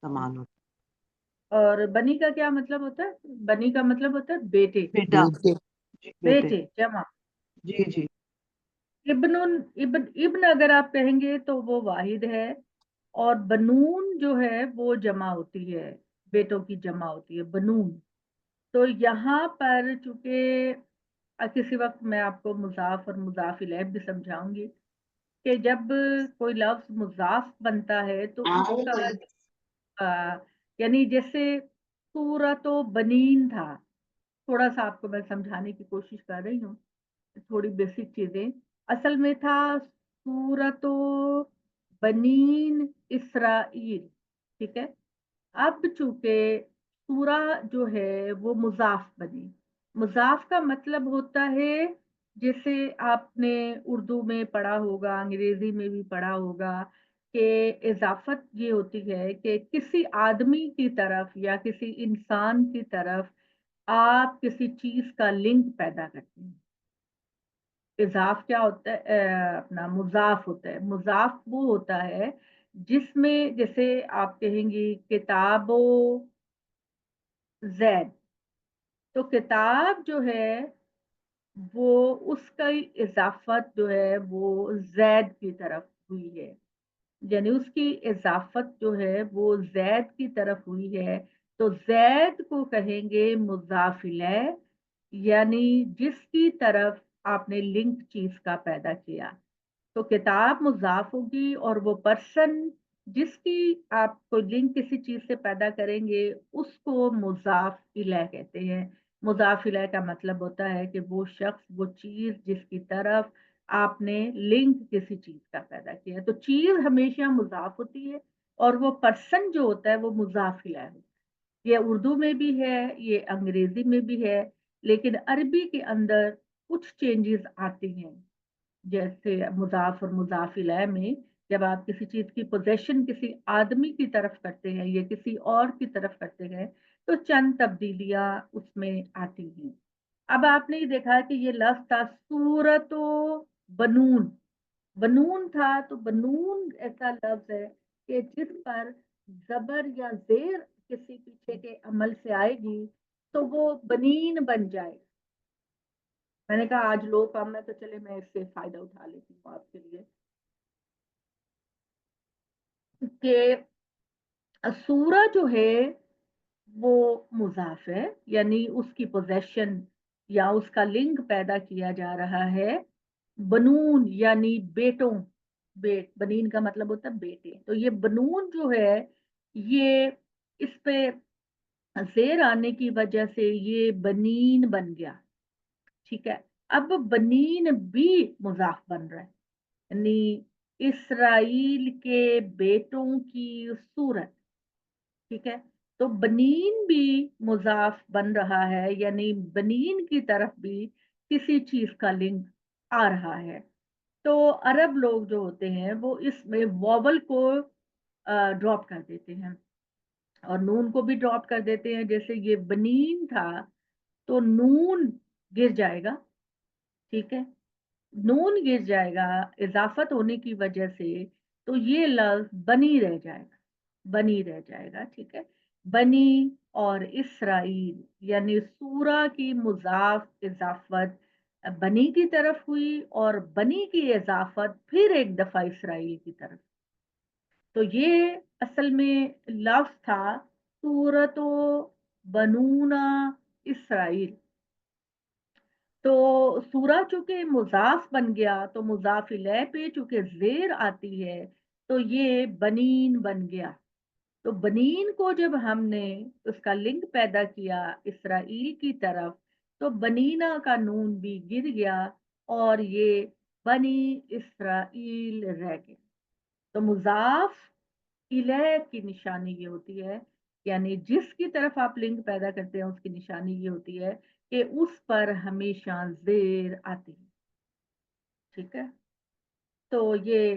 استعمال ہوتا اور بنی کا کیا مطلب ہوتا ہے؟ بنی کا مطلب ہوتا ہے بیٹے، ہے بیٹا، بیٹے جی بیٹے، بیٹے جمع. جی جی ابن ابن اگر آپ کہیں گے تو وہ واحد ہے، اور بنون جو ہے وہ جمع ہوتی ہے، بیٹوں کی جمع ہوتی ہے بنون. تو یہاں پر چونکہ کسی وقت میں آپ کو مضاف اور مضاف الیہ بھی سمجھاؤں گی کہ جب کوئی لفظ مضاف بنتا ہے تو اس کا یعنی جیسے سورۃ و بنین تھا، تھوڑا سا آپ کو میں سمجھانے کی کوشش کر رہی ہوں، تھوڑی بیسک چیزیں. اصل میں تھا سورۃ و بنین اسرائیل، ٹھیک ہے. اب چونکہ سورہ جو ہے وہ مضاف بنی. مضاف کا مطلب ہوتا ہے، جیسے آپ نے اردو میں پڑھا ہوگا، انگریزی میں بھی پڑھا ہوگا، کہ اضافت یہ ہوتی ہے کہ کسی آدمی کی طرف یا کسی انسان کی طرف آپ کسی چیز کا لنک پیدا کرتے ہیں. اضاف کیا ہوتا ہے؟ اپنا مضاف ہوتا ہے. مضاف وہ ہوتا ہے جس میں جیسے آپ کہیں گی کتاب و زید، تو کتاب جو ہے وہ اس کا اضافت جو ہے وہ زید کی طرف ہوئی ہے، یعنی اس کی اضافت جو ہے وہ زید کی طرف ہوئی ہے. تو زید کو کہیں گے مضاف الیہ، یعنی جس کی طرف آپ نے لنک چیز کا پیدا کیا. تو کتاب مضاف ہوگی، اور وہ پرسن جس کی آپ کو لنک کسی چیز سے پیدا کریں گے اس کو مضاف الیہ کہتے ہیں. مضاف الیہ کا مطلب ہوتا ہے کہ وہ شخص، وہ چیز جس کی طرف آپ نے لنک کسی چیز کا پیدا کیا ہے. تو چیز ہمیشہ مضاف ہوتی ہے، اور وہ پرسن جو ہوتا ہے وہ مضاف الیہ ہوتا ہے. یہ اردو میں بھی ہے، یہ انگریزی میں بھی ہے، لیکن عربی کے اندر کچھ چینجز آتی ہیں. جیسے مضاف اور مضاف الیہ میں جب آپ کسی چیز کی پوزیشن کسی آدمی کی طرف کرتے ہیں یا کسی اور کی طرف کرتے ہیں تو چند تبدیلیاں اس میں آتی ہیں. اب آپ نے یہ دیکھا کہ یہ لفظ تھا سورۃ و بنون. بنون تھا، تو بنون ایسا لفظ ہے کہ جس پر زبر یا زیر کسی پیچھے کے عمل سے آئے گی تو وہ بنین بن جائے. میں نے کہا آج لوگ کم ہے تو چلے میں اس سے فائدہ اٹھا لیتی ہوں آپ کے لیے، کہ سورہ جو ہے وہ مضاف ہے، یعنی اس کی پوزیشن یا اس کا لنک پیدا کیا جا رہا ہے بنون یعنی بیٹوں. بنین کا مطلب ہوتا ہے بیٹے. تو یہ بنون جو ہے یہ اس پہ زیر آنے کی وجہ سے یہ بنین بن گیا، ٹھیک ہے. اب بنین بھی مضاف بن رہا ہے، یعنی اسرائیل کے بیٹوں کی صورت، ٹھیک ہے. تو بنین بھی مضاف بن رہا ہے، یعنی بنین کی طرف بھی کسی چیز کا لنک آ رہا ہے. تو عرب لوگ جو ہوتے ہیں وہ اس میں واول کو ڈراپ کر دیتے ہیں اور نون کو بھی ڈراپ کر دیتے ہیں. جیسے یہ بنین تھا تو نون گر جائے گا، ٹھیک ہے. نون گر جائے گا اضافت ہونے کی وجہ سے، تو یہ لفظ بنی رہ جائے گا، بنی رہ جائے گا، ٹھیک ہے. بنی اور اسرائیل یعنی سورہ کی مضاف اضافت بنی کی طرف ہوئی، اور بنی کی اضافت پھر ایک دفعہ اسرائیل کی طرف. تو یہ اصل میں لفظ تھا سورۃ و بنونا اسرائیل. تو سورہ چونکہ مضاف بن گیا تو مضاف الیہ پہ چونکہ زیر آتی ہے تو یہ بنین بن گیا. تو بنین کو جب ہم نے اس کا لنک پیدا کیا اسرائیل کی طرف تو بنینا کا نون بھی گر گیا اور یہ بنی اسرائیل رہ گیا. تو مضاف الیہ کی نشانی یہ ہوتی ہے، یعنی جس کی طرف آپ لنک پیدا کرتے ہیں اس کی نشانی یہ ہوتی ہے کہ اس پر ہمیشہ زیر آتی ہے، ٹھیک ہے. تو یہ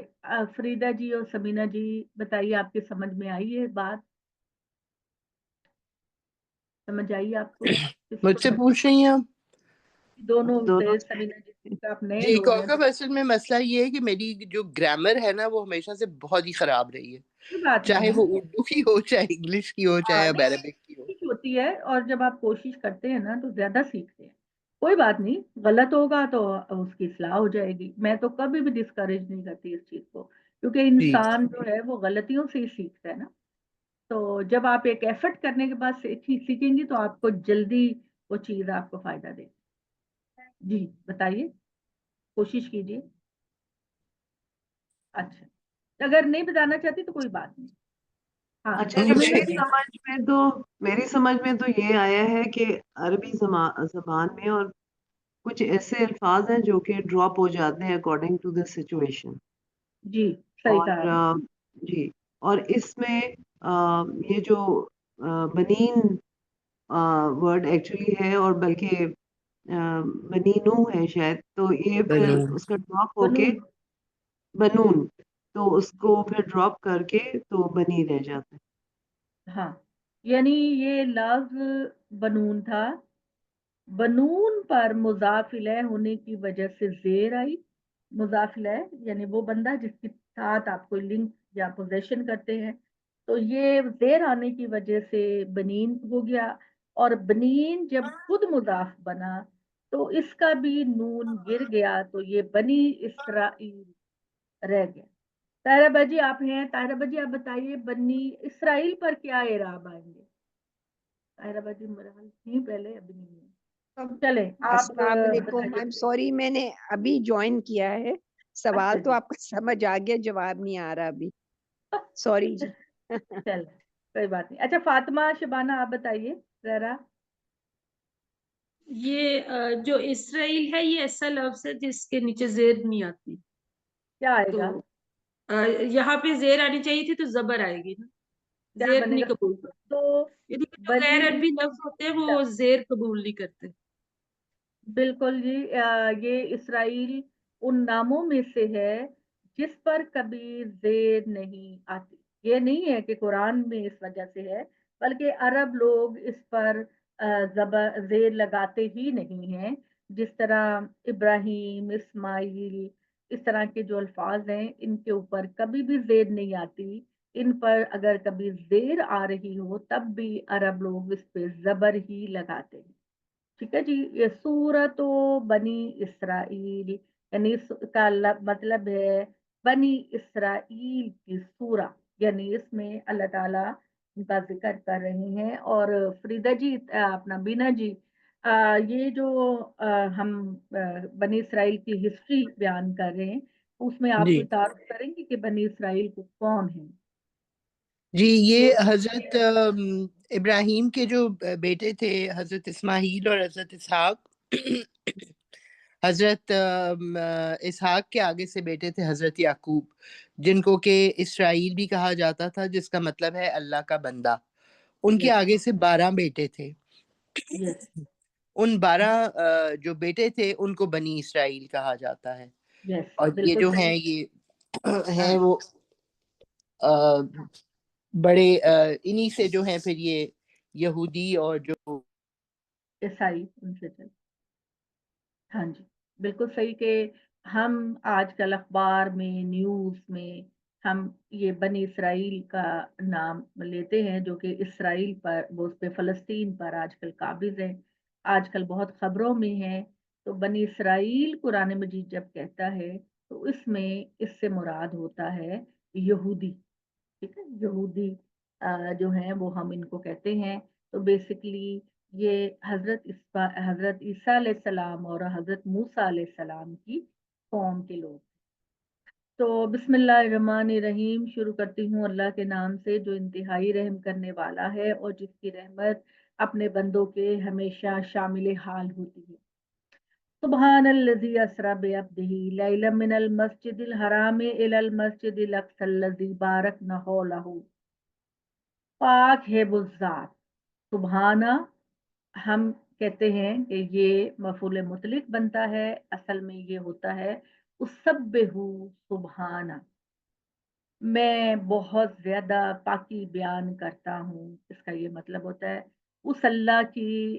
فریدہ جی اور سمینہ جی بتائیے، آپ کے سمجھ میں آئی ہے بات؟ سمجھ آئی آپ کو؟ مجھ سے پوچھ رہی ہیں آپ؟ دونوں دونوں سے سمینا جی آپ نئے جی لوگ ہیں، کوکب، اصل میں مسئلہ یہ ہے کہ میری جو گرامر ہے نا وہ ہمیشہ سے بہت ہی خراب رہی ہے، کوئی بات چاہے نہیں. وہ اردو کی ہو، چاہے انگلش کی ہو، چاہے اب نہیں، عربک کی ہو. کوشش ہوتی ہے، اور جب آپ کوشش کرتے ہیں نا تو زیادہ سیکھتے ہیں. کوئی بات نہیں، غلط ہوگا تو اس کی اصلاح ہو جائے گی. میں تو کبھی بھی ڈسکریج نہیں کرتی اس چیز کو، کیونکہ جی انسان جو ہے وہ غلطیوں سے ہی سیکھتا ہے نا. تو جب آپ ایک ایفرٹ کرنے کے بعد سیکھیں گی تو آپ کو جلدی وہ چیز آپ کو فائدہ دے گی. جی بتائیے، کوشش کیجیے. اچھا، اگر نہیں بتانا چاہتی تو کوئی بات نہیں. ہاں اچھا جی، سمینا جی. میری سمجھ میں تو یہ آیا ہے کہ عربی زبان میں اور کچھ ایسے الفاظ ہیں جو کہ ڈراپ ہو جاتے ہیں اکارڈنگ ٹو دا سچویشن. جی صحیح کہا آپ نے. اور جی، اور اس میں یہ جو بنین ورڈ ایکچولی ہے، اور بلکہ بنینو ہے شاید، تو یہ پھر بنون. اس کا ڈراپ ہو کے بنون. بنون، تو اس کو پھر ڈراپ کر کے تو بنی رہ جاتا ہے. ہاں، یعنی یہ لفظ بنون تھا، بنون پر مضاف الیہ ہونے کی وجہ سے زیر آئی. مضاف الیہ یعنی وہ بندہ جس کے ساتھ آپ کوئی لنک یا پوزیشن کرتے ہیں، تو یہ زیر آنے کی وجہ سے بنین ہو گیا. اور بنین جب خود مضاف بنا تو اس کا بھی نون گر گیا، تو یہ بنی اسرائیل رہ گیا. طاہرہ باجی آپ ہیں، طاہرہ باجی آپ بتائیے بنی اسرائیل پر کیا اعراب آئیں گے؟ طاہرہ باجی مرحل تھی پہلے، ابھی نہیں ہے. چلیں آپ السلام علیکم. بتائیے. I'm sorry، میں نے ابھی جوائن کیا ہے. سوال اچھا تو جی. آپ کا سمجھ آ گیا، جواب نہیں آ رہا ابھی. سوری جی. چل کوئی بات نہیں. اچھا فاطمہ شبانہ آپ بتائیے ذرا. یہ جو اسرائیل ہے یہ ایسا لفظ ہے جس کے نیچے زیر نہیں آتی، کیا آئے تو گا؟ یہاں پہ زیر آنی چاہیے تھی تو زبر آئے گی نا، کیا زیر بنے نہیں گا؟ قبول کرتے. تو یعنی کہ جو بنی غیر عربی لفظ ہوتے ہیں وہ زیر قبول نہیں کرتے. بالکل جی. یہ اسرائیل ان ناموں میں سے ہے جس پر کبھی زیر نہیں آتی. یہ نہیں ہے کہ قرآن میں اس وجہ سے ہے، بلکہ عرب لوگ اس پر زیر لگاتے ہی نہیں ہیں. جس طرح ابراہیم، اسماعیل، اس طرح کے جو الفاظ ہیں ان کے اوپر کبھی بھی زیر نہیں آتی. ان پر اگر کبھی زیر آ رہی ہو تب بھی عرب لوگ اس پہ زبر ہی لگاتے ہیں. ٹھیک ہے جی. یہ سورت و بنی اسرائیل، یعنی اس کا مطلب ہے بنی اسرائیل کی سورہ، یعنی اس میں اللہ تعالیٰ ان کا ذکر کر رہے ہیں. اور فریدہ جی اپنا بینا جی، یہ جو ہم بنی اسرائیل کی ہسٹری بیان کر رہے ہیں، اس میں آپ جی کوئی تعارف کریں گے کہ بنی اسرائیل کو کون ہے؟ جی، یہ حضرت ابراہیم کے جو بیٹے تھے، حضرت اسماعیل اور حضرت اسحاق. حضرت اسحاق کے آگے سے بیٹے تھے حضرت یعقوب، جن کو کہ اسرائیل بھی کہا جاتا تھا، جس کا مطلب ہے اللہ کا بندہ. ان کے یس آگے سے 12 بیٹے تھے. یس ان 12 جو بیٹے تھے ان کو بنی اسرائیل کہا جاتا ہے. یس اور یہ بالکل جو ہیں صحیح. یہ ہاں ہیں وہ بڑے انہی سے جو ہیں پھر یہ یہودی اور جو عیسائی ان سے چل. ہاں جی بالکل صحیح. کہ ہم آج کل اخبار میں، نیوز میں ہم یہ بنی اسرائیل کا نام لیتے ہیں، جو کہ اسرائیل پر، وہ اس پہ فلسطین پر آج کل قابض ہیں، آج کل بہت خبروں میں ہیں. تو بنی اسرائیل قرآن مجید جب کہتا ہے تو اس میں اس سے مراد ہوتا ہے یہودی. ٹھیک ہے، یہودی جو ہیں وہ ہم ان کو کہتے ہیں. تو بیسکلی یہ حضرت عیسیٰ علیہ السلام اور حضرت موسیٰ علیہ السلام کی قوم کے لوگ. تو بسم اللہ الرحمن الرحیم شروع کرتی ہوں اللہ کے نام سے جو انتہائی رحم کرنے والا ہے اور جس کی رحمت اپنے بندوں کے ہمیشہ شامل حال ہوتی ہے. سبحان الذی اسری بعبدہ لیلا من المسجد الحرام الی المسجد الاقصی الذی بارکنا حولہ. پاک ہے وہ ذات. سبحانہ، ہم کہتے ہیں کہ یہ مفعول مطلق بنتا ہے، اصل میں یہ ہوتا ہے اسبح سبحانہ، میں بہت زیادہ پاکی بیان کرتا ہوں. اس کا یہ مطلب ہوتا ہے اس اللہ کی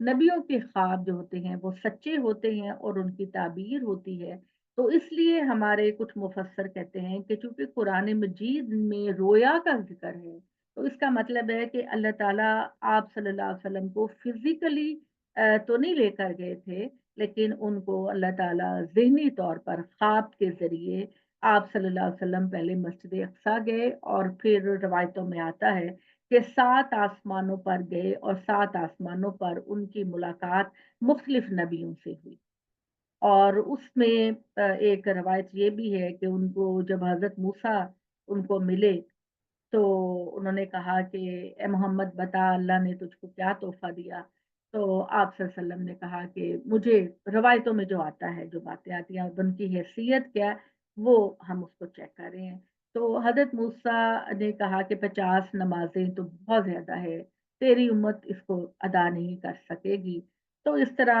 نبیوں کے خواب جو ہوتے ہیں وہ سچے ہوتے ہیں اور ان کی تعبیر ہوتی ہے. تو اس لیے ہمارے کچھ مفسر کہتے ہیں کہ چونکہ قرآن مجید میں رویا کا ذکر ہے تو اس کا مطلب ہے کہ اللہ تعالیٰ آپ صلی اللہ علیہ وسلم کو فزیکلی تو نہیں لے کر گئے تھے، لیکن ان کو اللہ تعالیٰ ذہنی طور پر خواب کے ذریعے آپ صلی اللہ علیہ وسلم پہلے مسجد اقصیٰ گئے اور پھر روایتوں میں آتا ہے کہ 7 آسمانوں پر گئے اور 7 آسمانوں پر ان کی ملاقات مختلف نبیوں سے ہوئی. اور اس میں ایک روایت یہ بھی ہے کہ ان کو جب حضرت موسیٰ ان کو ملے تو انہوں نے کہا کہ اے محمد بتا اللہ نے تجھ کو کیا تحفہ دیا. تو آپ صلی اللہ علیہ وسلم نے کہا کہ مجھے روایتوں میں جو آتا ہے، جو باتیں آتی ہیں ان کی حیثیت کیا ہے، وہ ہم اس کو چیک کر رہے ہیں. تو حضرت موسیٰ نے کہا کہ 50 نمازیں تو بہت زیادہ ہے، تیری امت اس کو ادا نہیں کر سکے گی. تو اس طرح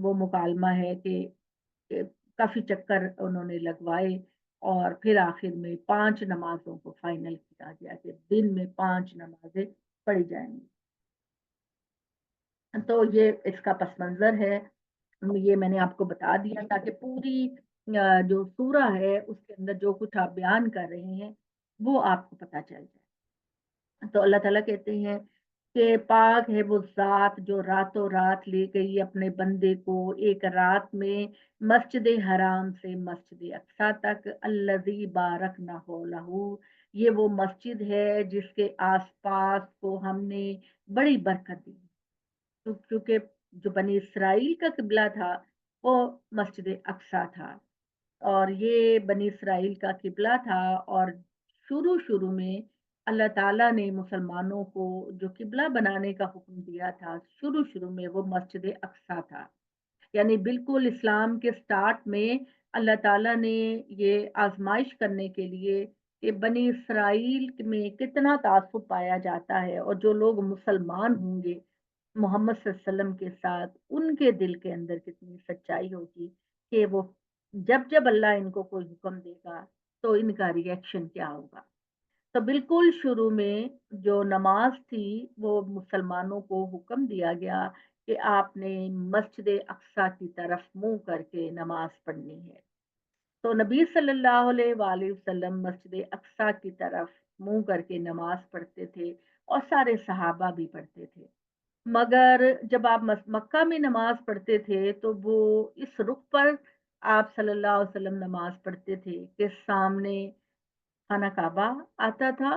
وہ مکالمہ ہے کہ کافی چکر انہوں نے لگوائے اور پھر آخر میں 5 نمازوں کو فائنل کیا گیا کہ دن میں 5 نمازیں پڑھی جائیں گی. تو یہ اس کا پس منظر ہے، یہ میں نے آپ کو بتا دیا تاکہ پوری جو سورہ ہے اس کے اندر جو کچھ آپ بیان کر رہے ہیں وہ آپ کو پتہ چل جائے. تو اللہ تعالیٰ کہتے ہیں کہ پاک ہے وہ ذات جو راتوں رات لے گئی اپنے بندے کو ایک رات میں مسجد حرام سے مسجد اقصیٰ تک، الذی بارکنا حولہ، یہ وہ مسجد ہے جس کے آس پاس کو ہم نے بڑی برکت دی. کیونکہ جو بنی اسرائیل کا قبلہ تھا وہ مسجد اقصیٰ تھا اور یہ بنی اسرائیل کا قبلہ تھا. اور شروع میں اللہ تعالیٰ نے مسلمانوں کو جو قبلہ بنانے کا حکم دیا تھا شروع میں وہ مسجد اقصیٰ تھا. یعنی بالکل اسلام کے سٹارٹ میں اللہ تعالیٰ نے یہ آزمائش کرنے کے لیے کہ بنی اسرائیل میں کتنا تعصب پایا جاتا ہے اور جو لوگ مسلمان ہوں گے محمد صلی اللہ علیہ وسلم کے ساتھ ان کے دل کے اندر کتنی سچائی ہوگی کہ وہ جب اللہ ان کو کوئی حکم دے گا تو ان کا ریئیکشن کیا ہوگا. تو بالکل شروع میں جو نماز تھی وہ مسلمانوں کو حکم دیا گیا کہ آپ نے مسجد اقصیٰ کی طرف منہ کر کے نماز پڑھنی ہے. تو نبی صلی اللہ علیہ وآلہ وسلم مسجد اقصیٰ کی طرف منہ کر کے نماز پڑھتے تھے اور سارے صحابہ بھی پڑھتے تھے. مگر جب آپ مکہ میں نماز پڑھتے تھے تو وہ اس رخ پر آپ صلی اللہ علیہ وسلم نماز پڑھتے تھے کہ سامنے خانہ کعبہ آتا تھا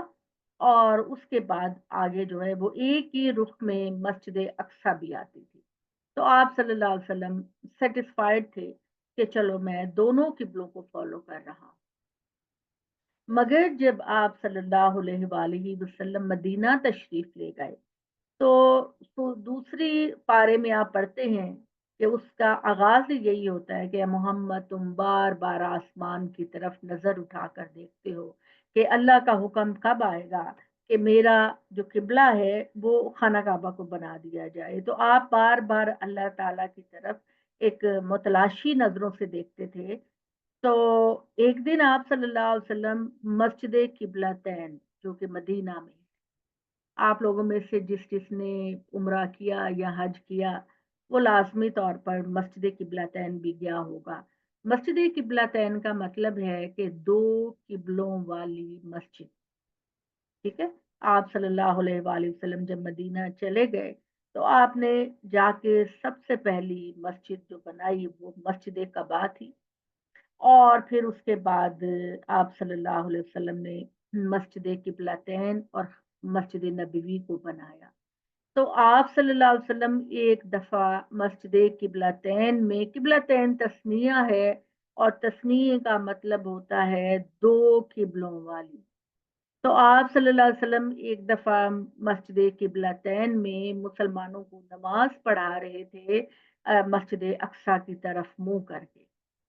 اور اس کے بعد آگے جو ہے وہ ایک ہی رخ میں مسجد اقصیٰ بھی آتی تھی. تو آپ صلی اللہ علیہ وسلم سیٹسفائیڈ تھے کہ چلو میں دونوں قبلوں کو فالو کر رہا ہوں. مگر جب آپ صلی اللہ علیہ وآلہ وسلم مدینہ تشریف لے گئے تو دوسری پارے میں آپ پڑھتے ہیں کہ اس کا آغاز یہی ہوتا ہے کہ محمد تم بار بار آسمان کی طرف نظر اٹھا کر دیکھتے ہو کہ اللہ کا حکم کب آئے گا کہ میرا جو قبلہ ہے وہ خانہ کعبہ کو بنا دیا جائے. تو آپ بار بار اللہ تعالیٰ کی طرف ایک متلاشی نظروں سے دیکھتے تھے. تو ایک دن آپ صلی اللہ علیہ وسلم مسجد قبلتین جو کہ مدینہ میں، آپ لوگوں میں سے جس نے عمرہ کیا یا حج کیا وہ لازمی طور پر مسجد قبلتین بھی گیا ہوگا. مسجد قبلتین کا مطلب ہے کہ 2 قبلوں والی مسجد. ٹھیک ہے، آپ صلی اللہ علیہ وآلہ وسلم جب مدینہ چلے گئے تو آپ نے جا کے سب سے پہلی مسجد جو بنائی وہ مسجد قباء تھی. اور پھر اس کے بعد آپ صلی اللہ علیہ وسلم نے مسجد قبلتین اور مسجد نبوی کو بنایا. تو آپ صلی اللہ علیہ وسلم ایک دفعہ مسجد قبلتین میں، قبلتین تسنیہ ہے اور تسنیہ کا مطلب ہوتا ہے 2 قبلوں والی. تو آپ صلی اللہ علیہ وسلم ایک دفعہ مسجد قبلتین میں مسلمانوں کو نماز پڑھا رہے تھے مسجد اقصیٰ کی طرف منہ کر کے.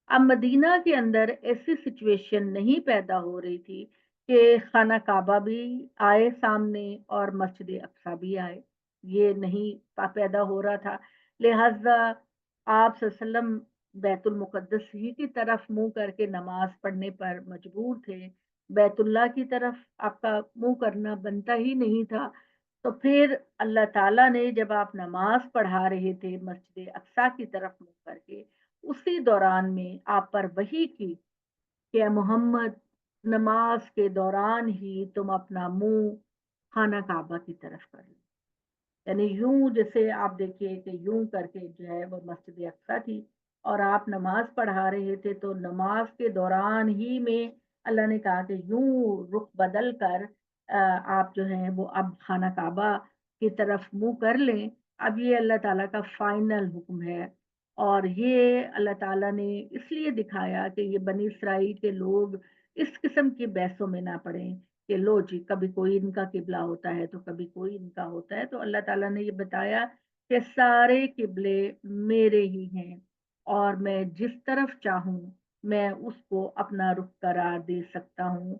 اب مدینہ کے اندر ایسی سچویشن نہیں پیدا ہو رہی تھی کہ خانہ کعبہ بھی آئے سامنے اور مسجد اقصیٰ بھی آئے، یہ نہیں پیدا ہو رہا تھا. لہذا آپ صلی اللہ علیہ وسلم بیت المقدس ہی کی طرف منہ کر کے نماز پڑھنے پر مجبور تھے. بیت اللہ کی طرف آپ کا منہ کرنا بنتا ہی نہیں تھا. تو پھر اللہ تعالیٰ نے جب آپ نماز پڑھا رہے تھے مسجد اقصی کی طرف منہ کر کے، اسی دوران میں آپ پر وحی کی کہ اے محمد نماز کے دوران ہی تم اپنا منہ خانہ کعبہ کی طرف کر لو. یعنی یوں جیسے آپ دیکھیے کہ یوں کر کے جو ہے وہ مسجد اقصی تھی اور آپ نماز پڑھا رہے تھے، تو نماز کے دوران ہی میں اللہ نے کہا کہ یوں رخ بدل کر آپ جو ہیں وہ اب خانہ کعبہ کی طرف منہ کر لیں. اب یہ اللہ تعالیٰ کا فائنل حکم ہے، اور یہ اللہ تعالیٰ نے اس لیے دکھایا کہ یہ بنی اسرائیل کے لوگ اس قسم کی بحثوں میں نہ پڑیں کہ لو جی کبھی کوئی ان کا قبلہ ہوتا ہے تو کبھی کوئی ان کا ہوتا ہے. تو اللہ تعالیٰ نے یہ بتایا کہ سارے قبلے میرے ہی ہیں، اور میں جس طرف چاہوں میں اس کو اپنا رخ قرار دے سکتا ہوں.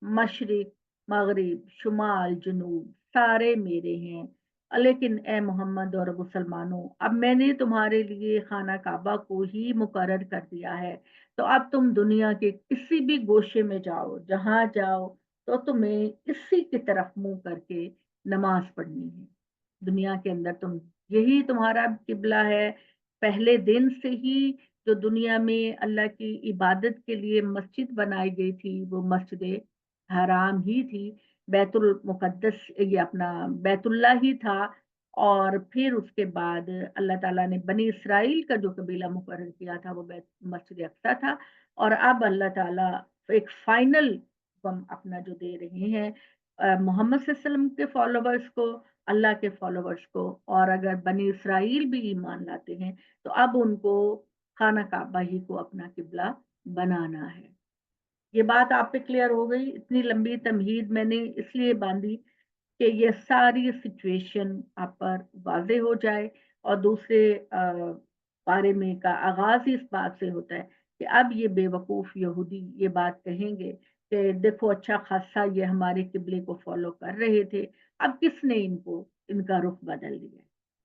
مشرق، مغرب، شمال، جنوب سارے میرے ہیں. لیکن اے محمد اور مسلمانوں، اب میں نے تمہارے لیے خانہ کعبہ کو ہی مقرر کر دیا ہے، تو اب تم دنیا کے کسی بھی گوشے میں جاؤ، جہاں جاؤ تو تمہیں اسی کی طرف منہ کر کے نماز پڑھنی ہے. دنیا کے اندر یہی تمہارا قبلہ ہے. پہلے دن سے ہی جو دنیا میں اللہ کی عبادت کے لیے مسجد بنائی گئی تھی وہ مسجد حرام ہی تھی، بیت المقدس یہ اپنا بیت اللہ ہی تھا. اور پھر اس کے بعد اللہ تعالیٰ نے بنی اسرائیل کا جو قبیلہ مقرر کیا تھا وہ مسجد اقصی تھا. اور اب اللہ تعالیٰ ایک فائنل حکم اپنا جو دے رہے ہیں محمد صلی اللہ علیہ وسلم کے فالوورز کو، اللہ کے فالوورز کو، اور اگر بنی اسرائیل بھی ایمان لاتے ہیں تو اب ان کو خانہ کعبہ ہی کو اپنا قبلہ بنانا ہے. یہ بات آپ پہ کلیئر ہو گئی؟ اتنی لمبی تمہید میں نے اس لیے باندھی کہ یہ ساری سچویشن آپ پر واضح ہو جائے. اور دوسرے بارے میں کا آغاز اس بات سے ہوتا ہے کہ اب یہ بے وقوف یہودی یہ بات کہیں گے کہ دیکھو اچھا خاصا یہ ہمارے قبلے کو فالو کر رہے تھے، اب کس نے ان کا رخ بدل دیا.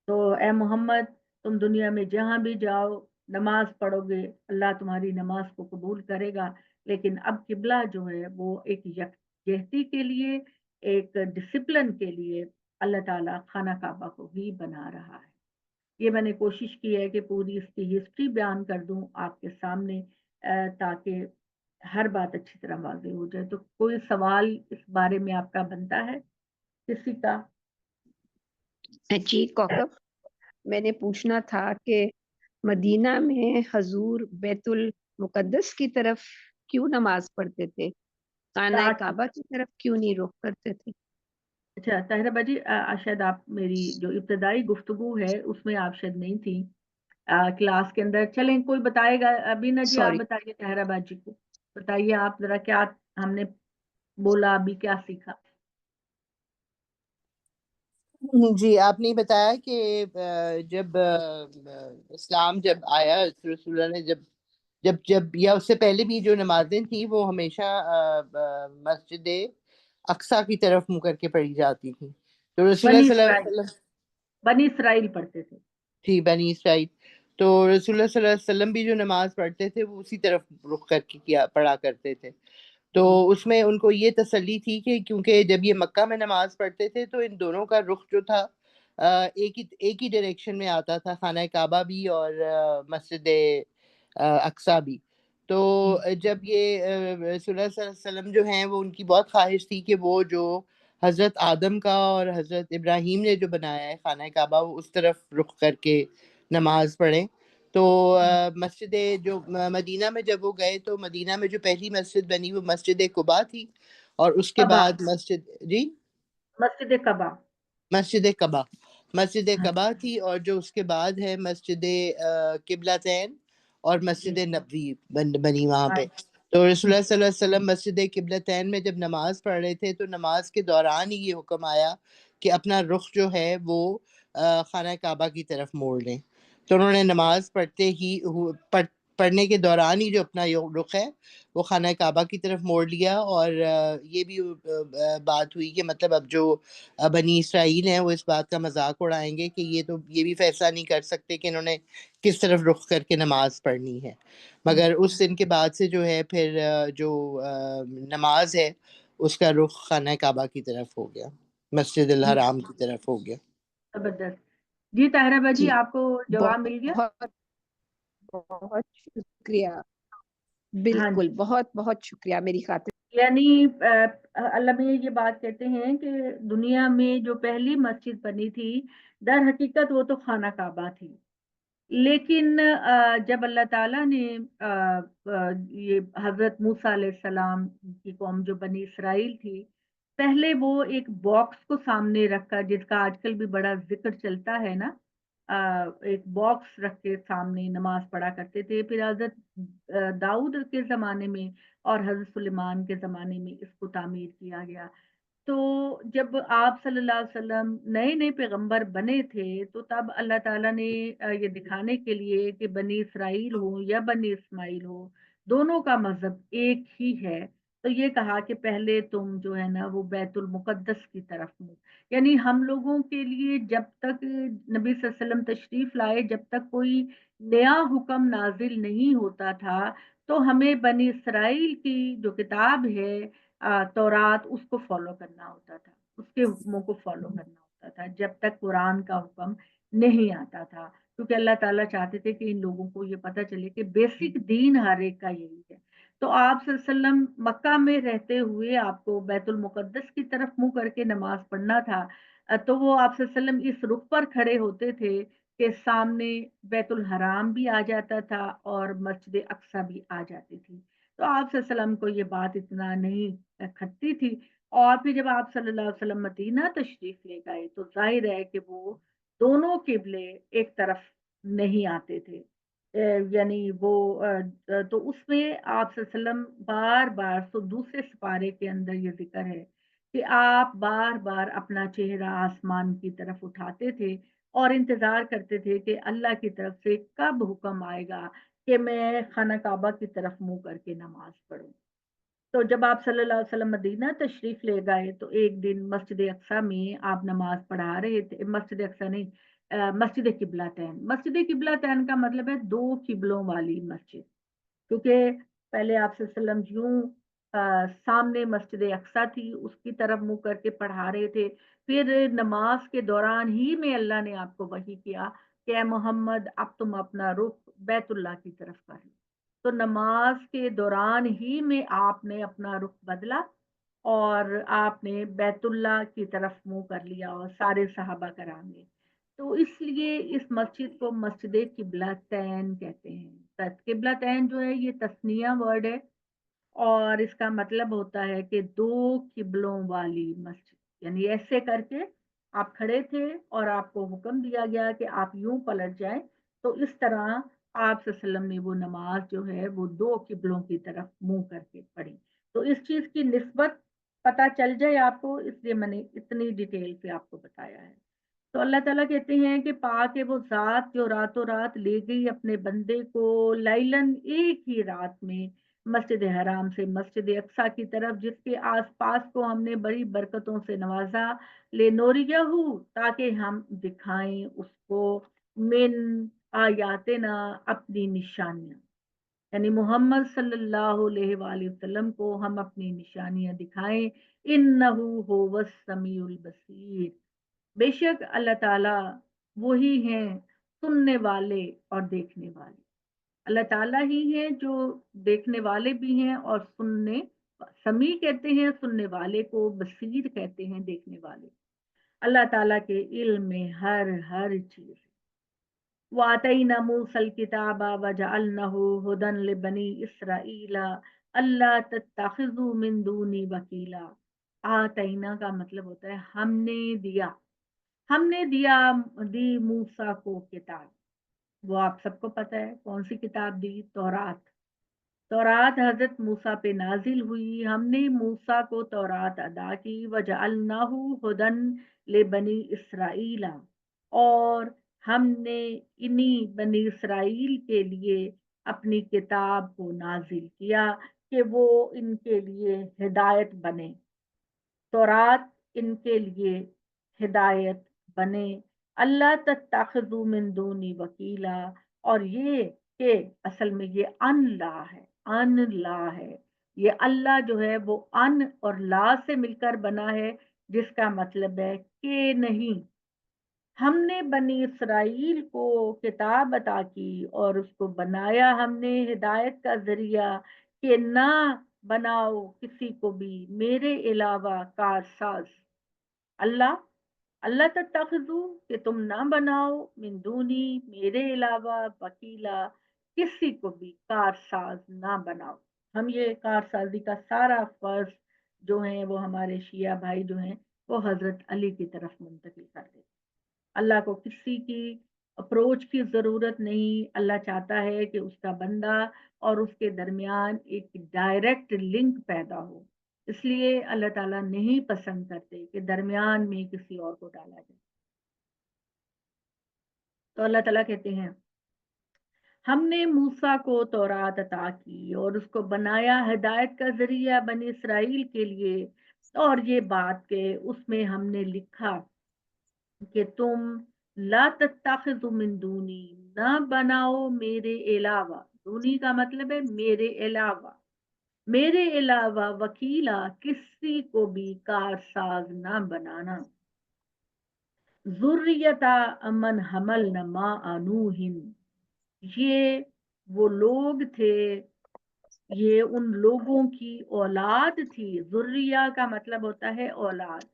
تو اے محمد تم دنیا میں جہاں بھی جاؤ نماز پڑھو گے، اللہ تمہاری نماز کو قبول کرے گا. لیکن اب قبلہ جو ہے وہ ایک یکجہتی کے لیے، ایک ڈسپلن کے لیے اللہ تعالیٰ خانہ کعبہ کو ہی بنا رہا ہے. یہ میں نے کوشش کی ہے کہ پوری اس کی ہسٹری بیان کر دوں آپ کے سامنے تاکہ ہر بات اچھی طرح واضح ہو جائے. تو کوئی سوال اس بارے میں آپ کا بنتا ہے کسی کا؟ جی کوکب، میں نے پوچھنا تھا کہ مدینہ میں حضور بیت المقدس کی طرف کیوں نماز پڑھتے تھے، خانہ کعبہ کی طرف کیوں نہیں رخ کرتے تھے؟ اچھا طاہرہ باجی، شاید آپ میری جو ابتدائی گفتگو ہے اس میں آپ شاید نہیں تھی کلاس کے اندر. چلیں کوئی بتائے گا. ابینا جی آپ سوری. بتائیے طاہرہ باجی کو، بتائیے آپ ذرا کیا ہم نے بولا ابھی کیا سیکھا. جی آپ نے بتایا کہ جب اسلام جب آیا، رسول اللہ نے جب یا اس سے پہلے بھی جو نمازیں تھیں وہ ہمیشہ مسجد اقصی کی طرف منہ کر کے پڑھی جاتی تھیں. تو رسول اللہ صلی اللہ علیہ وسلم بنی اسرائیل پڑھتے تھے. جی بنی اسرائیل. تو رسول اللہ صلی اللہ علیہ وسلم بھی جو نماز پڑھتے تھے وہ اسی طرف رخ کر کے پڑھا کرتے تھے. تو اس میں ان کو یہ تسلی تھی کہ کیونکہ جب یہ مکہ میں نماز پڑھتے تھے تو ان دونوں کا رخ جو تھا ایک ہی ڈائریکشن میں آتا تھا، خانہ کعبہ بھی اور مسجد اقصی بھی. تو جب یہ رسول اللہ صلی اللہ علیہ وسلم جو ہیں وہ ان کی بہت خواہش تھی کہ وہ جو حضرت آدم کا اور حضرت ابراہیم نے جو بنایا ہے خانہ کعبہ وہ اس طرف رخ کر کے نماز پڑھیں. تو مسجد جو مدینہ میں جب وہ گئے تو مدینہ میں جو پہلی مسجد بنی وہ مسجد قباء تھی، اور اس کے بعد مسجد قباء تھی، اور جو اس کے بعد ہے مسجد قبلتین اور مسجد نبوی بنی وہاں پہ. تو رسول اللہ صلی اللہ علیہ وسلم مسجد قبلتین میں جب نماز پڑھ رہے تھے تو نماز کے دوران ہی یہ حکم آیا کہ اپنا رخ جو ہے وہ خانہ کعبہ کی طرف موڑ لیں. تو انہوں نے نماز پڑھنے کے دوران ہی جو اپنا رخ ہے وہ خانہ کعبہ کی طرف موڑ لیا. اور یہ بھی بات ہوئی کہ مطلب اب جو بنی اسرائیل ہیں وہ اس بات کا مذاق اڑائیں گے کہ یہ بھی فیصلہ نہیں کر سکتے کہ انہوں نے کس طرف رخ کر کے نماز پڑھنی ہے. مگر اس دن کے بعد سے جو ہے پھر جو نماز ہے اس کا رخ خانہ کعبہ کی طرف ہو گیا. مسجد الحرام کی طرف ہو گیا۔ زبردست۔ جی طاہرہ باجی جی آپ کو جواب مل گیا؟ بہت بہت شکریہ، ہاں بالکل جی، بہت بہت شکریہ میری خاطر۔ یعنی اللہ میں یہ بات کہتے ہیں کہ دنیا میں جو پہلی مسجد بنی تھی در حقیقت وہ تو خانہ کعبہ تھی، لیکن جب اللہ تعالیٰ نے یہ حضرت موسیٰ علیہ السلام کی قوم جو بنی اسرائیل تھی، پہلے وہ ایک باکس کو سامنے رکھ کر، جس کا آج کل بھی بڑا ذکر چلتا ہے نا، ایک باکس رکھ کے سامنے نماز پڑھا کرتے تھے۔ پھر حضرت داؤد کے زمانے میں اور حضرت سلیمان کے زمانے میں اس کو تعمیر کیا گیا۔ تو جب آپ صلی اللہ علیہ وسلم نئے نئے پیغمبر بنے تھے تو تب اللہ تعالیٰ نے یہ دکھانے کے لیے کہ بنی اسرائیل ہو یا بنی اسماعیل ہو، دونوں کا مذہب ایک ہی ہے، تو یہ کہا کہ پہلے تم جو ہے نا وہ بیت المقدس کی طرف منہ، یعنی ہم لوگوں کے لیے جب تک نبی صلی اللہ علیہ وسلم تشریف لائے، جب تک کوئی نیا حکم نازل نہیں ہوتا تھا تو ہمیں بنی اسرائیل کی جو کتاب ہے تورات، اس کو فالو کرنا ہوتا تھا، اس کے حکموں کو فالو کرنا ہوتا تھا جب تک قرآن کا حکم نہیں آتا تھا، کیونکہ اللہ تعالیٰ چاہتے تھے کہ ان لوگوں کو یہ پتہ چلے کہ بیسک دین ہر ایک کا یہی ہے۔ تو آپ صلی اللہ علیہ وسلم مکہ میں رہتے ہوئے آپ کو بیت المقدس کی طرف منہ کر کے نماز پڑھنا تھا، تو وہ آپ صلی اللہ علیہ وسلم اس رخ پر کھڑے ہوتے تھے کہ سامنے بیت الحرام بھی آ جاتا تھا اور مسجد اقصی بھی آ جاتی تھی۔ تو آپ صلی اللہ علیہ وسلم کو یہ بات اتنا نہیں کھٹتی تھی، اور پھر جب آپ صلی اللہ علیہ وسلم مدینہ تشریف لے گئے تو ظاہر ہے کہ وہ دونوں قبلے ایک طرف نہیں آتے تھے، یعنی وہ تو اس میں آپ صلی اللہ علیہ وسلم بار بار، تو دوسرے سپارے کے اندر یہ ذکر ہے کہ آپ بار بار اپنا چہرہ آسمان کی طرف اٹھاتے تھے اور انتظار کرتے تھے کہ اللہ کی طرف سے کب حکم آئے گا کہ میں خانہ کعبہ کی طرف منہ کر کے نماز پڑھوں۔ تو جب آپ صلی اللہ علیہ وسلم مدینہ تشریف لے گئے تو ایک دن مسجد اقصی میں آپ نماز پڑھا رہے تھے، مسجد اقصی نہیں، مسجد قبلتین۔ مسجد قبلتین کا مطلب ہے دو قبلوں والی مسجد، کیونکہ پہلے آپ صلی اللہ علیہ وسلم یوں سامنے مسجد اقصی تھی، اس کی طرف منہ کر کے پڑھا رہے تھے، پھر نماز کے دوران ہی میں اللہ نے آپ کو وحی کیا کہ اے محمد اب تم اپنا رخ بیت اللہ کی طرف کر لو۔ تو نماز کے دوران ہی میں آپ نے اپنا رخ بدلا اور آپ نے بیت اللہ کی طرف منہ کر لیا، اور سارے صحابہ کرام نے۔ تو اس لیے اس مسجد کو مسجد قبلتین کہتے ہیں۔ قبلتین جو ہے یہ تثنیہ ورڈ ہے، اور اس کا مطلب ہوتا ہے کہ دو قبلوں والی مسجد، یعنی ایسے کر کے آپ کھڑے تھے اور آپ کو حکم دیا گیا کہ آپ یوں پلٹ جائیں، تو اس طرح آپ صلی اللہ علیہ وسلم نے وہ نماز جو ہے وہ دو قبلوں کی طرف منہ کر کے پڑھی۔ تو اس چیز کی نسبت پتہ چل جائے آپ کو، اس لیے میں نے اتنی ڈیٹیل پہ آپ کو بتایا ہے۔ تو اللہ تعالیٰ کہتے ہیں کہ پاک ہے وہ ذات جو راتوں رات لے گئی اپنے بندے کو لیلن، ایک ہی رات میں، مسجد حرام سے مسجد اقصی کی طرف، جس کے آس پاس کو ہم نے بڑی برکتوں سے نوازا، لے نوریہ، تاکہ ہم دکھائیں اس کو من آیاتنا، اپنی نشانیاں، یعنی محمد صلی اللہ علیہ وآلہ وسلم کو ہم اپنی نشانیاں دکھائیں۔ انہو هو السمیع البصیر، بے شک اللہ تعالیٰ وہی ہیں سننے والے اور دیکھنے والے۔ اللہ تعالیٰ ہی ہیں جو دیکھنے والے بھی ہیں اور سننے، سمیع کہتے ہیں سننے والے کو، بصیر کہتے ہیں دیکھنے والے۔ اللہ تعالیٰ کے علم میں ہر چیز ہے۔ وَآتَيْنَا مُوسَى الْكِتَابَ وَجَعَلْنَاهُ هُدًى لِبَنِي إِسْرَائِيلَ أَلَّا تَتَّخِذُوا مِن دُونِي وَكِيلًا۔ آتَيْنَا کا مطلب ہوتا ہے ہم نے دیا، ہم نے دی موسیٰ کو کتاب۔ وہ آپ سب کو پتہ ہے کون سی کتاب دی؟ تورات۔ تورات حضرت موسیٰ پہ نازل ہوئی، ہم نے موسیٰ کو تورات ادا کی، وَجَعَلْنَاهُ هُدًى لِبَنِي إِسْرَائِيلَ، اور ہم نے انہی بنی اسرائیل کے لیے اپنی کتاب کو نازل کیا کہ وہ ان کے لیے ہدایت بنے، تورات ان کے لیے ہدایت بنے۔ اللہ تتخذوا من دونی وکیلا، اور یہ کہ اصل میں یہ ان لا ہے، ان لا ہے، یہ اللہ جو ہے وہ ان اور لا سے مل کر بنا ہے، جس کا مطلب ہے کہ نہیں، ہم نے بنی اسرائیل کو کتاب عطا کی اور اس کو بنایا ہم نے ہدایت کا ذریعہ کہ نہ بناؤ کسی کو بھی میرے علاوہ کارساز۔ اللہ اللہ تتخذو کہ تم نہ بناؤ من دونی میرے علاوہ وکیلا کسی کو بھی کارساز نہ بناؤ۔ ہم یہ کارسازی کا سارا فرض جو ہیں وہ ہمارے شیعہ بھائی جو ہیں وہ حضرت علی کی طرف منتقل کر دیتے۔ اللہ کو کسی کی اپروچ کی ضرورت نہیں، اللہ چاہتا ہے کہ اس کا بندہ اور اس کے درمیان ایک ڈائریکٹ لنک پیدا ہو، اس لیے اللہ تعالیٰ نہیں پسند کرتے کہ درمیان میں کسی اور کو ڈالا جائے۔ تو اللہ تعالیٰ کہتے ہیں ہم نے موسیٰ کو تورات عطا کی اور اس کو بنایا ہدایت کا ذریعہ بنی اسرائیل کے لیے، اور یہ بات کہ اس میں ہم نے لکھا کہ تم لا تتخذوا من دونی نہ بناؤ میرے علاوہ، دونی کا مطلب ہے میرے علاوہ وکیلا کسی کو بھی کارساز نہ بنانا۔ ذریتا من حملنا مع نوح، یہ وہ لوگ تھے، یہ ان لوگوں کی اولاد تھی، ذریہ کا مطلب ہوتا ہے اولاد،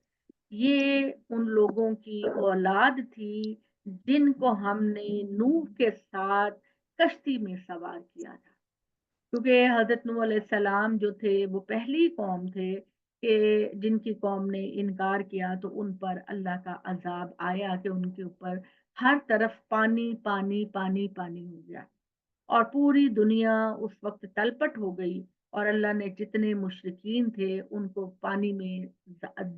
یہ ان لوگوں کی اولاد تھی جن کو ہم نے نوح کے ساتھ کشتی میں سوار کیا تھا، کیونکہ حضرت نوح علیہ السلام جو تھے وہ پہلی قوم تھے کہ جن کی قوم نے انکار کیا تو ان پر اللہ کا عذاب آیا کہ ان کے اوپر ہر طرف پانی پانی پانی پانی ہو گیا، اور پوری دنیا اس وقت تلپٹ ہو گئی، اور اللہ نے جتنے مشرکین تھے ان کو پانی میں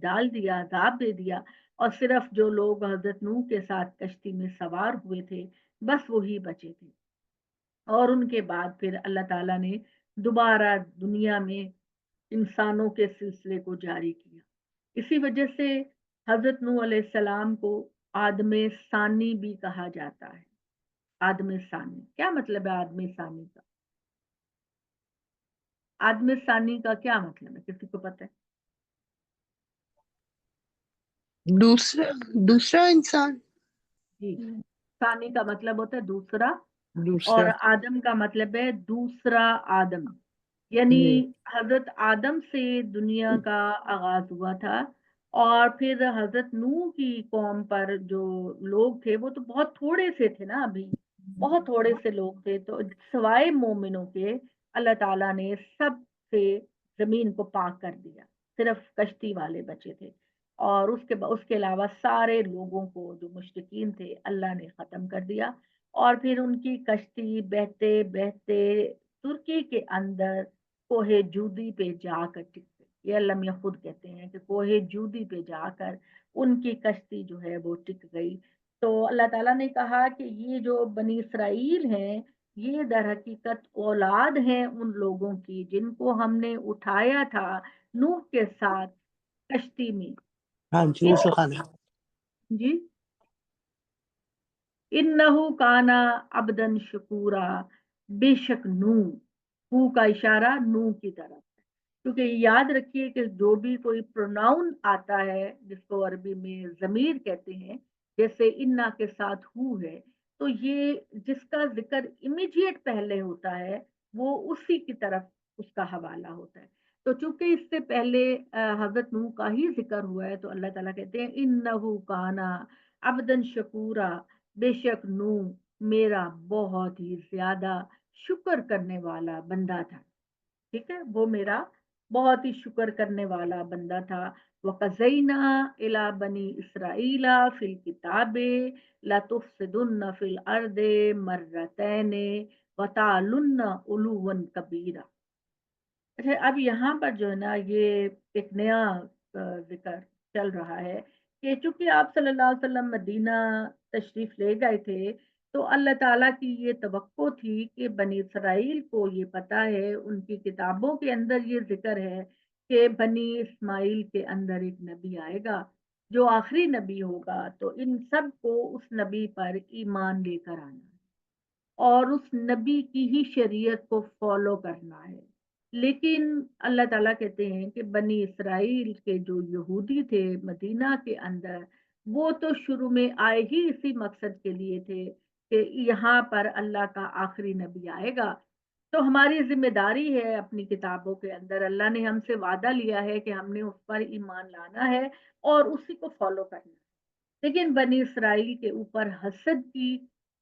ڈال دیا، عذاب دے دیا، اور صرف جو لوگ حضرت نوح کے ساتھ کشتی میں سوار ہوئے تھے بس وہی بچے تھے، اور ان کے بعد پھر اللہ تعالیٰ نے دوبارہ دنیا میں انسانوں کے سلسلے کو جاری کیا۔ اسی وجہ سے حضرت نوح علیہ السلام کو آدم ثانی بھی کہا جاتا ہے۔ آدم ثانی کیا مطلب ہے؟ آدم ثانی کا آدم ثانی کا کیا مطلب ہے؟ کسی کو پتہ ہے؟ دوسرا انسان، جی، ثانی کا مطلب ہوتا ہے دوسرا، اور دوسرا آدم کا مطلب ہے دوسرا آدم، یعنی حضرت آدم سے دنیا کا آغاز ہوا تھا، اور پھر حضرت نوح کی قوم پر جو لوگ تھے وہ تو بہت تھوڑے سے تھے نا، ابھی بہت تھوڑے سے لوگ تھے، تو سوائے مومنوں کے اللہ تعالیٰ نے سب سے زمین کو پاک کر دیا، صرف کشتی والے بچے تھے، اور اس کے علاوہ سارے لوگوں کو جو مشرکین تھے اللہ نے ختم کر دیا، اور پھر ان کی کشتی بہتے بہتے ترکی کے اندر کوہ جودی پہ جا کر ٹک گئی۔ یہ اللہ میاں خود کہتے ہیں کہ کوہ جودی پہ جا کر ان کی کشتی جو ہے وہ ٹک گئی۔ تو اللہ تعالیٰ نے کہا کہ یہ جو بنی اسرائیل ہیں یہ در حقیقت اولاد ہیں ان لوگوں کی جن کو ہم نے اٹھایا تھا نوح کے ساتھ کشتی میں۔ ہاں جی، سبحان جی، انہو کانا عبدن شکورا، بے شک نوح کا اشارہ نوح کی طرف ہے، کیونکہ یاد رکھیے کہ جو بھی کوئی پروناؤن آتا ہے جس کو عربی میں ضمیر کہتے ہیں، جیسے انا کے ساتھ ہو ہے، تو یہ جس کا ذکر امیڈیٹ پہلے ہوتا ہے وہ اسی کی طرف اس کا حوالہ ہوتا ہے۔ تو چونکہ اس سے پہلے حضرت نوح کا ہی ذکر ہوا ہے تو اللہ تعالیٰ کہتے ہیں انہو کانا عبدن شکورا، بے شک نوح میرا بہت ہی زیادہ شکر کرنے والا بندہ تھا، ٹھیک ہے، وہ میرا بہت ہی شکر کرنے والا بندہ تھا۔ وَقَضَيْنَا إِلَى بَنِي إِسْرَائِيلَ فِي الْكِتَابِ لَتُفْسِدُنَّ فِي الْأَرْضِ مَرَّتَيْنِ وَتَعْلُنَّ عُلُوًّا كَبِيرًا۔ اچھا، اب یہاں پر جو ہے نا یہ ایک نیا ذکر چل رہا ہے کہ چونکہ آپ صلی اللہ علیہ وسلم مدینہ تشریف لے گئے تھے تو اللہ تعالیٰ کی یہ توقع تھی کہ بنی اسرائیل کو یہ پتہ ہے، ان کی کتابوں کے اندر یہ ذکر ہے کہ بنی اسماعیل کے اندر ایک نبی آئے گا جو آخری نبی ہوگا، تو ان سب کو اس نبی پر ایمان لے کر آنا ہے اور اس نبی کی ہی شریعت کو فالو کرنا ہے، لیکن اللہ تعالیٰ کہتے ہیں کہ بنی اسرائیل کے جو یہودی تھے مدینہ کے اندر، وہ تو شروع میں آئے ہی اسی مقصد کے لیے تھے کہ یہاں پر اللہ کا آخری نبی آئے گا، تو ہماری ذمہ داری ہے اپنی کتابوں کے اندر، اللہ نے ہم سے وعدہ لیا ہے کہ ہم نے اس پر ایمان لانا ہے اور اسی کو فالو کرنا ہے۔ لیکن بنی اسرائیل کے اوپر حسد کی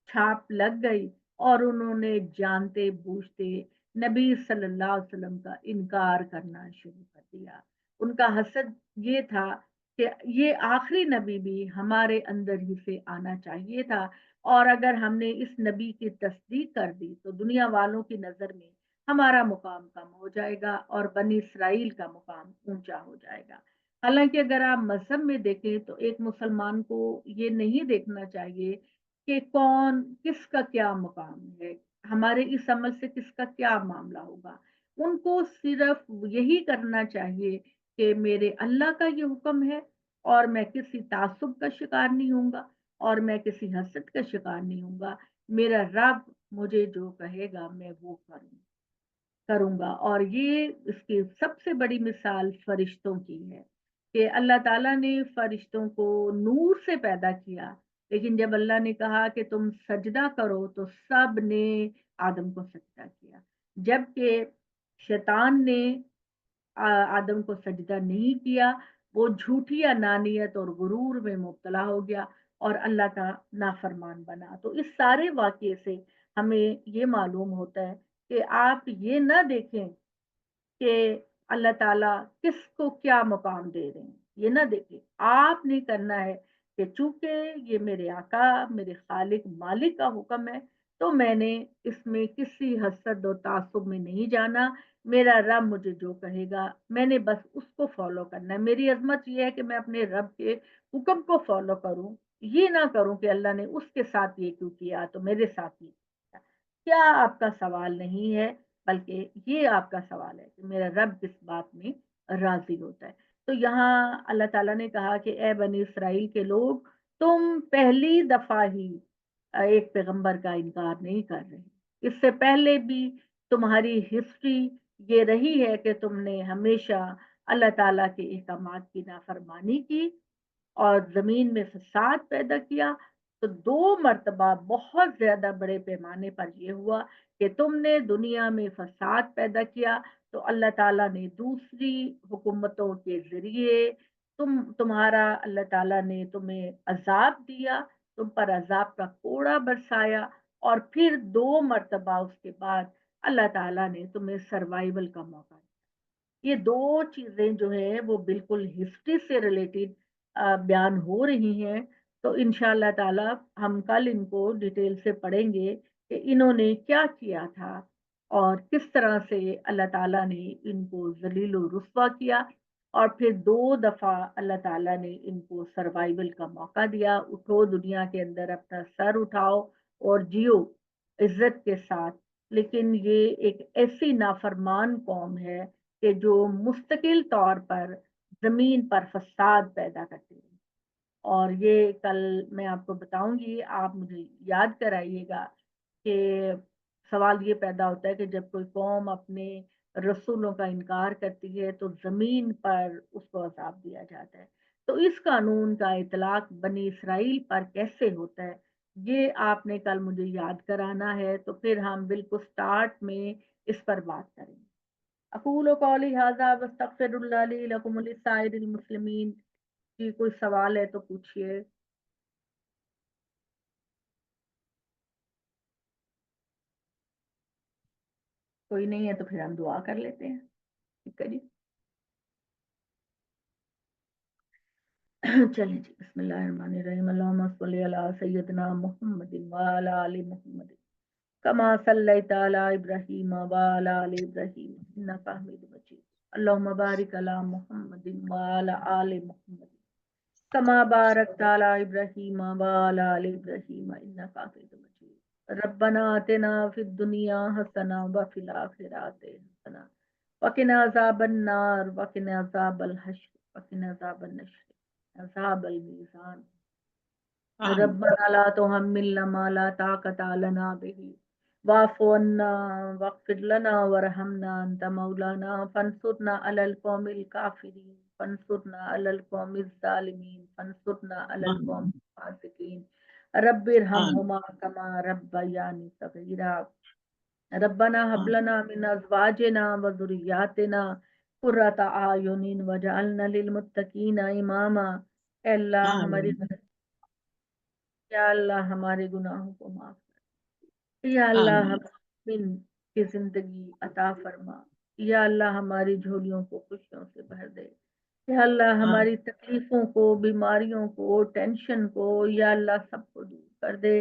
چھاپ لگ گئی اور انہوں نے جانتے بوجھتے نبی صلی اللہ علیہ وسلم کا انکار کرنا شروع کر دیا۔ ان کا حسد یہ تھا کہ یہ آخری نبی بھی ہمارے اندر ہی سے آنا چاہیے تھا، اور اگر ہم نے اس نبی کی تصدیق کر دی تو دنیا والوں کی نظر میں ہمارا مقام کم ہو جائے گا اور بنی اسرائیل کا مقام اونچا ہو جائے گا۔ حالانکہ اگر آپ مذہب میں دیکھیں تو ایک مسلمان کو یہ نہیں دیکھنا چاہیے کہ کون کس کا کیا مقام ہے، ہمارے اس عمل سے کس کا کیا معاملہ ہوگا۔ ان کو صرف یہی کرنا چاہیے کہ میرے اللہ کا یہ حکم ہے اور میں کسی تعصب کا شکار نہیں ہوں گا اور میں کسی حسد کا شکار نہیں ہوں گا، میرا رب مجھے جو کہے گا میں وہ کروں گا۔ اور یہ اس کی سب سے بڑی مثال فرشتوں کی ہے کہ اللہ تعالیٰ نے فرشتوں کو نور سے پیدا کیا، لیکن جب اللہ نے کہا کہ تم سجدہ کرو تو سب نے آدم کو سجدہ کیا، جبکہ شیطان نے آدم کو سجدہ نہیں کیا، وہ جھوٹی انانیت اور غرور میں مبتلا ہو گیا اور اللہ کا نافرمان بنا۔ تو اس سارے واقعے سے ہمیں یہ معلوم ہوتا ہے کہ آپ یہ نہ دیکھیں کہ اللہ تعالیٰ کس کو کیا مقام دے رہے ہیں، یہ نہ دیکھیں، آپ نے کرنا ہے کہ چونکہ یہ میرے آقا میرے خالق مالک کا حکم ہے تو میں نے اس میں کسی حسد و تعصب میں نہیں جانا، میرا رب مجھے جو کہے گا میں نے بس اس کو فالو کرنا ہے۔ میری عظمت یہ ہے کہ میں اپنے رب کے حکم کو فالو کروں، یہ نہ کروں کہ اللہ نے اس کے ساتھ یہ کیوں کیا تو میرے ساتھ یہ کیا۔ کیا آپ کا سوال نہیں ہے، بلکہ یہ آپ کا سوال ہے کہ میرا رب کس بات میں راضی ہوتا ہے۔ تو یہاں اللہ تعالیٰ نے کہا کہ اے بنی اسرائیل کے لوگ، تم پہلی دفعہ ہی ایک پیغمبر کا انکار نہیں کر رہے، اس سے پہلے بھی تمہاری ہسٹری یہ رہی ہے کہ تم نے ہمیشہ اللہ تعالیٰ کے احکامات کی نافرمانی کی اور زمین میں فساد پیدا کیا۔ تو 2 مرتبہ بہت زیادہ بڑے پیمانے پر یہ ہوا کہ تم نے دنیا میں فساد پیدا کیا، تو اللہ تعالیٰ نے دوسری حکومتوں کے ذریعے تمہارا اللہ تعالیٰ نے تمہیں عذاب دیا، تم پر عذاب کا کوڑا برسایا، اور پھر 2 مرتبہ اس کے بعد اللہ تعالیٰ نے تمہیں سروائیول کا موقع دیا۔ یہ 2 چیزیں جو ہیں وہ بالکل ہسٹری سے ریلیٹڈ بیان ہو رہی ہیں، تو انشاءاللہ تعالی ہم کل ان کو ڈیٹیل سے پڑھیں گے کہ انہوں نے کیا کیا تھا اور کس طرح سے اللہ تعالیٰ نے ان کو ذلیل و رسوا کیا، اور پھر 2 دفعہ اللہ تعالیٰ نے ان کو سروائیول کا موقع دیا، اٹھو دنیا کے اندر اپنا سر اٹھاؤ اور جیو عزت کے ساتھ۔ لیکن یہ ایک ایسی نافرمان قوم ہے کہ جو مستقل طور پر زمین پر فساد پیدا کرتے ہیں، اور یہ کل میں آپ کو بتاؤں گی، آپ مجھے یاد کرائیے گا کہ سوال یہ پیدا ہوتا ہے کہ جب کوئی قوم اپنے رسولوں کا انکار کرتی ہے تو زمین پر اس کو عذاب دیا جاتا ہے۔ تو اس قانون کا اطلاق بنی اسرائیل پر کیسے ہوتا ہے، یہ آپ نے کل مجھے یاد کرانا ہے، تو پھر ہم بالکل سٹارٹ میں اس پر بات کریں گے۔ اقول قولی ھذا واستغفر اللہ لی لکم ولسائر المسلمین۔ جی کوئی سوال ہے تو پوچھئے۔ کوئی نہیں ہے تو پھر ہم دعا کر لیتے ہیں، ٹھیک ہے جی۔ چلیں جی، بسم اللہ الرحمن الرحیم، اللہم صلی علی سیدنا محمد وعلی آل محمد کما صلیت علی ابراہیم وعلی آل ابراہیم انک حمید مجید، اللہم بارک علی محمد وعلی آل محمد کما بارکت علی ابراہیم وعلی آل ابراہیم انک حمید مجید، ربنا آتنا فی الدنیا حسنہ وفی الآخرۃ حسنہ وقنا عذاب النار وقنا عذاب الحشر وقنا عذاب النشر عذاب المیزان، ربنا لا تحملنا ما لا طاقة لنا به واعف عنا واغفر لنا وارحمنا انت مولانا فانصرنا على القوم الكافرين فانصرنا على القوم الظالمين فانصرنا على القوم الفاسقين رب ارحمهما كما ربياني صغيرا ربنا هب لنا من ازواجنا وذرياتنا قرۃ اعین واجعلنا للمتقین اماما. اے اللہ ہماری یا اللہ ہمارے گناہوں کو معاف کر، یا اللہ ہمیں کی زندگی عطا فرما، یا اللہ ہماری جھولیوں کو خوشیوں سے بھر دے، یا اللہ ہماری تکلیفوں کو، بیماریوں کو، ٹینشن کو یا اللہ سب کو دور کر دے،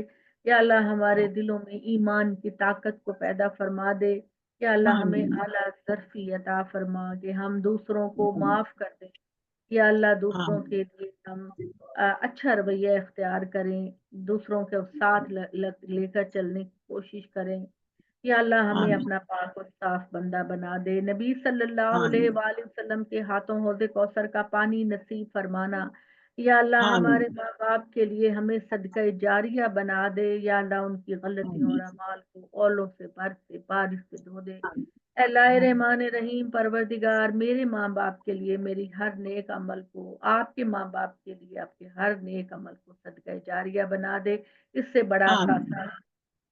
یا اللہ ہمارے دلوں میں ایمان کی طاقت کو پیدا فرما دے، یا اللہ ہمیں اعلیٰ ظرفی عطا فرما کہ ہم دوسروں کو معاف کر دیں، یا اللہ دوسروں کے لیے ہم اچھا رویہ اختیار کریں، دوسروں کے ساتھ لے کر چلنے کی کوشش کریں، یا اللہ ہمیں اپنا پاک اور صاف بندہ بنا دے، نبی صلی اللہ علیہ وآلہ وسلم کے ہاتھوں حوض کوثر کا پانی نصیب فرمانا، یا اللہ ہمارے ماں باپ کے لیے ہمیں صدقہ جاریہ بنا دے، یا اللہ ان کی غلطیوں اور اعمال کو اولوں سے بارش سے دھو دے، اے اللہ رحمان رحیم پروردگار میرے ماں باپ کے لیے میری ہر نیک عمل کو، آپ کے ماں باپ کے لیے آپ کے ہر نیک عمل کو صدقہ جاریہ بنا دے، اس سے بڑا ساتھ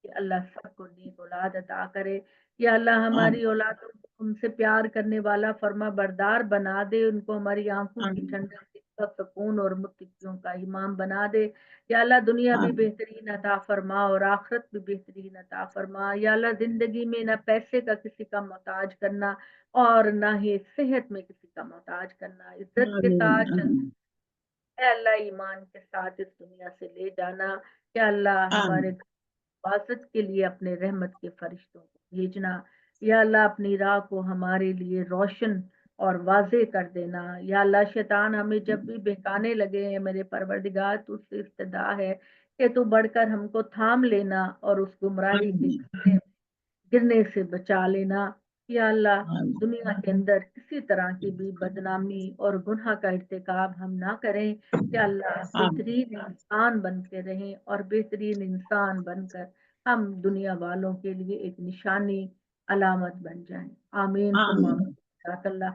کہ اللہ سب کو نیک اولاد عطا کرے، یا اللہ ہماری اولادوں کو ان سے پیار کرنے والا فرما بردار بنا دے، ان کو ہماری آنکھوں کی ٹھنڈک کا سکون اور متقیوں کا امام بنا دے، یا اللہ دنیا بھی بہترین عطا فرما اور آخرت بھی بہترین عطا فرما، یا اللہ زندگی میں نہ پیسے کا کسی کا محتاج کرنا اور نہ ہی صحت میں کسی کا محتاج کرنا، عزت کے ساتھ اے اللہ ایمان کے ساتھ اس دنیا سے لے جانا، یا اللہ ہمارے حفاظت کے لیے اپنے رحمت کے فرشتوں کو بھیجنا، یا اللہ اپنی راہ کو ہمارے لیے روشن اور واضح کر دینا، یا اللہ شیطان ہمیں جب بھی بہکانے لگے ہیں میرے پروردگار تو اس سے استدعا ہے کہ تو بڑھ کر ہم کو تھام لینا اور اس گمراہی کے کھڈے میں گرنے سے بچا لینا، یا اللہ دنیا کے اندر کسی طرح کی بھی بدنامی اور گناہ کا ارتکاب ہم نہ کریں، کہ اللہ بہترین انسان بن کے رہیں اور بہترین انسان بن کر ہم دنیا والوں کے لیے ایک نشانی علامت بن جائیں، آمین ثم آمین۔ جزاک اللہ خیر۔